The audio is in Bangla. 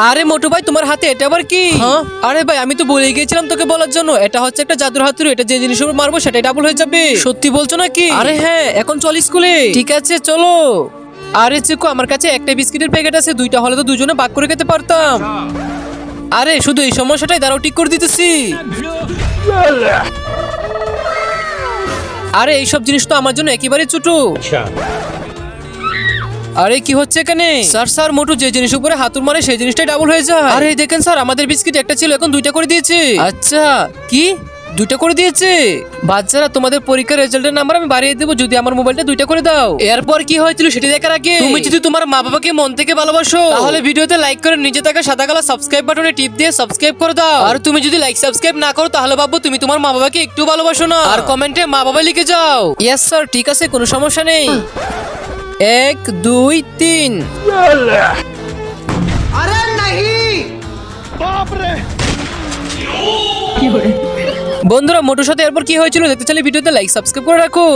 আরে মোটু ভাই, তোমার হাতে এটা আবার কি? আরে ভাই, আমি তো বলেই গিয়েছিলাম তোকে বলার জন্য, এটা হচ্ছে একটা জাদুর হাতুড়ি। এটা যে জিনিস উপর মারবো সেটাই ডাবল হয়ে যাবে। সত্যি বলছো নাকি? আরে হ্যাঁ, এখন চল স্কুলে। ঠিক আছে চলো। আরে চিকু, আমার কাছে একটা বিস্কিটের প্যাকেট আছে, দুইটা হলে তো দুজনে ভাগ করে খেতে পারতাম। আরে শুধু এই সমস্যাটাই দাঁড়াও, ঠিক করে দিতেছি। আরে এইসব জিনিস তো আমার জন্য একেবারে ছোট। আরে কি হচ্ছে এখানে? স্যার মোটু যে জিনিস উপরে হাতুড় মারে সেই জিনিসটাই ডাবল হয়ে যায়। আরে দেখেন স্যার, আমাদের বিস্কিট একটা ছিল, এখন দুইটা করে দিয়েছে। আচ্ছা, কি দুইটা করে দিয়েছে? বাচ্চারা, তোমাদের পরীক্ষার রেজাল্টের নাম্বার আমি বাড়িয়ে দেবো যদি আমার মোবাইলটা দুইটা করে দাও। এরপর কি হয়েছিল সেটি দেখার আগে তুমি যদি তোমার মা বাবাকে মন থেকে ভালোবাসো তাহলে ভিডিওতে লাইক করে নিচে থাকা সাদা কালো সাবস্ক্রাইব বাটনে টিপ দিয়ে সাবস্ক্রাইব করে দাও। আর তুমি যদি লাইক সাবস্ক্রাইব না করো তাহলে ভাববো তুমি তোমার মা বাবাকে একটু ভালোবাসো না। আর কমেন্টে মা বাবা লিখে যাও। ইয়েস স্যার, ঠিক আছে, কোনো সমস্যা নেই। 1 2 3। अरे नहीं বন্ধুরা, মোটুর সাথে এরপর কি হয়েছিল দেখতে চাইলে ভিডিওতে লাইক সাবস্ক্রাইব করে রাখো।